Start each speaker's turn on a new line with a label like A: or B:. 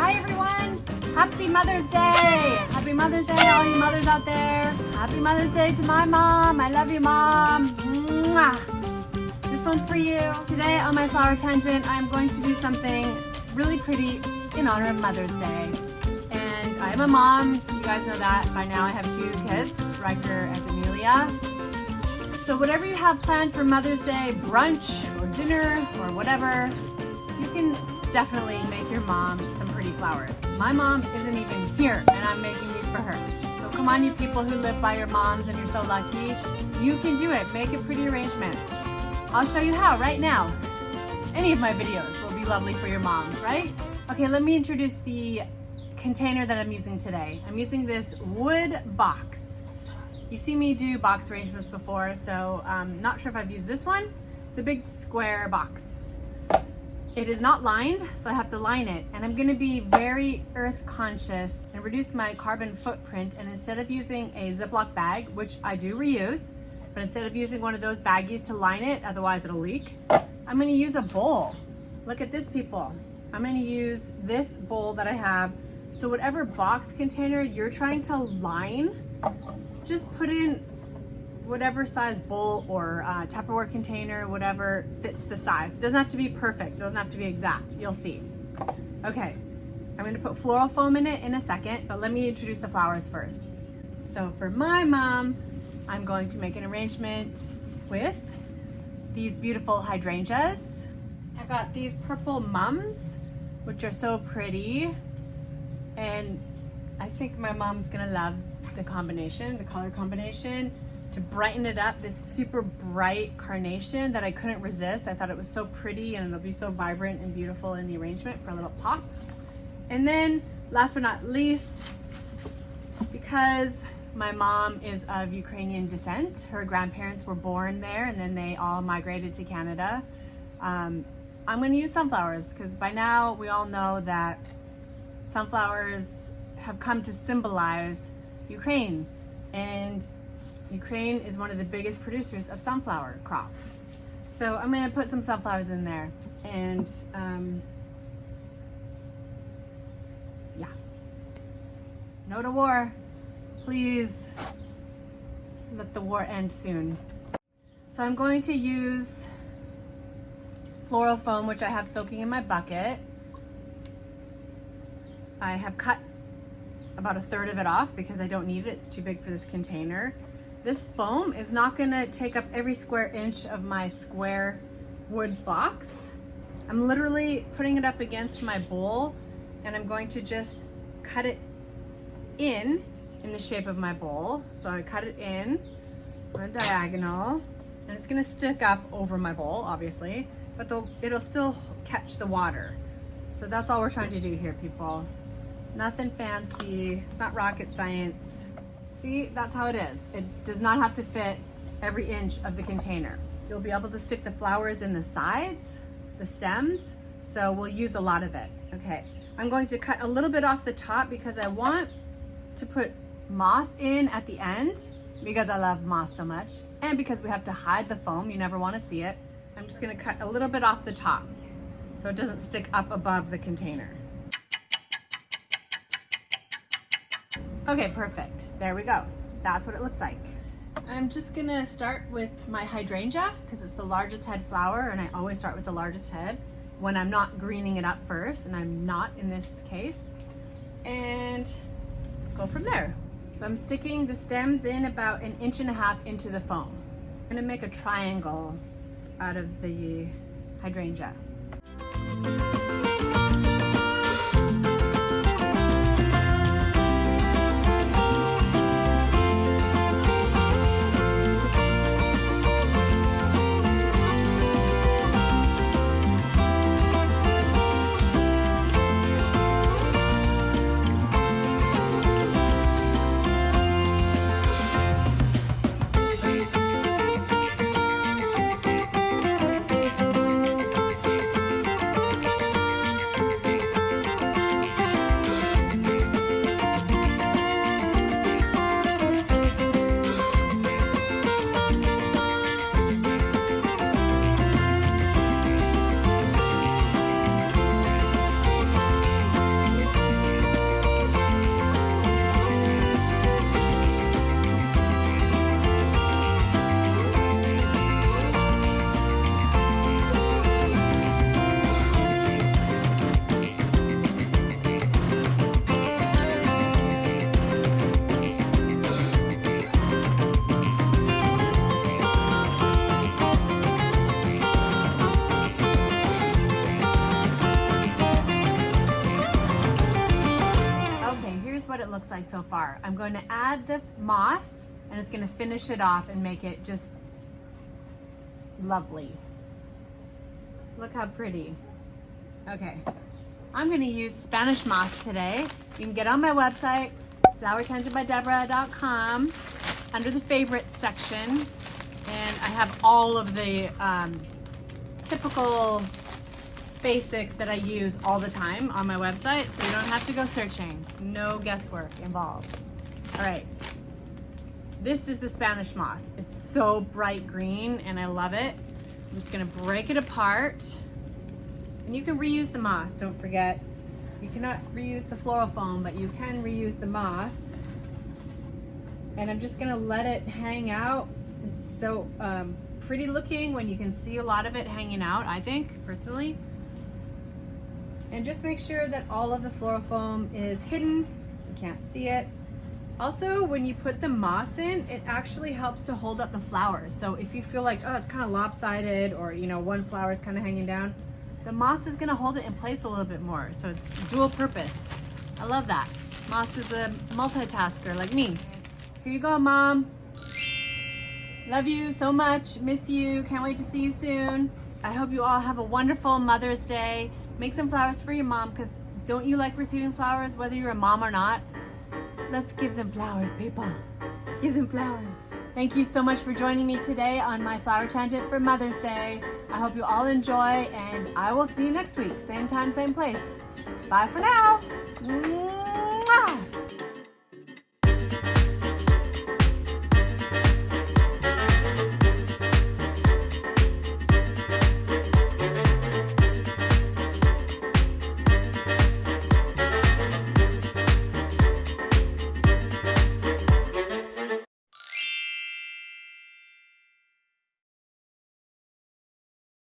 A: Hi everyone! Happy Mother's Day! Happy Mother's Day, all you mothers out there. Happy Mother's Day to my mom. I love you, Mom. Mwah. This one's for you. Today on my flower tangent, I'm going to do something really pretty in honor of Mother's Day. And I'm a mom. You guys know that by now. I have 2 kids, Riker and Amelia. So whatever you have planned for Mother's Day, brunch or dinner or whatever, you can definitely make your mom some pretty flowers. My mom isn't even here and I'm making these for her. So come on, you people who live by your moms and you're so lucky, you can do it. Make a pretty arrangement. I'll show you how right now. Any of my videos will be lovely for your mom, right? Okay, let me introduce the container that I'm using today. I'm using this wood box. You've seen me do box arrangements before, so I'm not sure if I've used this one. It's a big square box. It is not lined, so I have to line it. And I'm gonna be very earth conscious and reduce my carbon footprint. And instead of using a Ziploc bag, which I do reuse, but instead of using one of those baggies to line it, otherwise it'll leak, I'm gonna use a bowl. Look at this, people. I'm gonna use this bowl that I have. So whatever box container you're trying to line, just put in whatever size bowl or Tupperware container, whatever fits the size. It doesn't have to be perfect, it doesn't have to be exact, you'll see. Okay, I'm gonna put floral foam in it in a second, but let me introduce the flowers first. So for my mom, I'm going to make an arrangement with these beautiful hydrangeas. I got these purple mums, which are so pretty, and I think my mom's gonna love the combination, the color combination. To brighten it up, this super bright carnation that I couldn't resist. I thought it was so pretty and it'll be so vibrant and beautiful in the arrangement for a little pop. And then last but not least, because my mom is of Ukrainian descent, her grandparents were born there and then they all migrated to Canada. I'm gonna use sunflowers because by now we all know that sunflowers have come to symbolize Ukraine, and Ukraine is one of the biggest producers of sunflower crops. So I'm gonna put some sunflowers in there and yeah. No to war. Please let the war end soon. So I'm going to use floral foam, which I have soaking in my bucket. I have cut about 1/3 of it off because I don't need it. It's too big for this container. This foam is not gonna take up every square inch of my square wood box. I'm literally putting it up against my bowl and I'm going to just cut it in the shape of my bowl. So I cut it in on a diagonal and it's gonna stick up over my bowl, obviously, but it'll still catch the water. So that's all we're trying to do here, people. Nothing fancy, it's not rocket science. See, that's how it is. It does not have to fit every inch of the container. You'll be able to stick the flowers in the sides, the stems, so we'll use a lot of it. Okay, I'm going to cut a little bit off the top because I want to put moss in at the end because I love moss so much, and because we have to hide the foam, you never want to see it. I'm just gonna cut a little bit off the top so it doesn't stick up above the container. Okay, perfect. There we go. That's what it looks like. I'm just gonna start with my hydrangea because it's the largest head flower and I always start with the largest head when I'm not greening it up first, and I'm not in this case, and go from there. So I'm sticking the stems in about 1.5 inches into the foam. I'm gonna make a triangle out of the hydrangea. here's what it looks like so far. I'm going to add the moss, and it's going to finish it off and make it just lovely. Look how pretty. Okay, I'm going to use Spanish moss today. You can get on my website, flowertangentbydebora.com, under the favorites section, and I have all of the typical basics that I use all the time on my website, so you don't have to go searching. No guesswork involved. All right, this is the Spanish moss. It's so bright green and I love it. I'm just gonna break it apart. And you can reuse the moss, don't forget. You cannot reuse the floral foam, but you can reuse the moss. And I'm just gonna let it hang out. It's so pretty looking when you can see a lot of it hanging out, I think, personally. And just make sure that all of the floral foam is hidden. You can't see it. Also, when you put the moss in, it actually helps to hold up the flowers. So if you feel like, oh, it's kind of lopsided, or you know, one flower is kind of hanging down, the moss is gonna hold it in place a little bit more. So it's dual purpose. I love that. Moss is a multitasker like me. Here you go, Mom. Love you so much, miss you, can't wait to see you soon. I hope you all have a wonderful Mother's Day. Make some flowers for your mom, because don't you like receiving flowers whether you're a mom or not? Let's give them flowers, people. Give them flowers. Thank you so much for joining me today on my flower tangent for Mother's Day. I hope you all enjoy, and I will see you next week. Same time, same place. Bye for now. Mwah!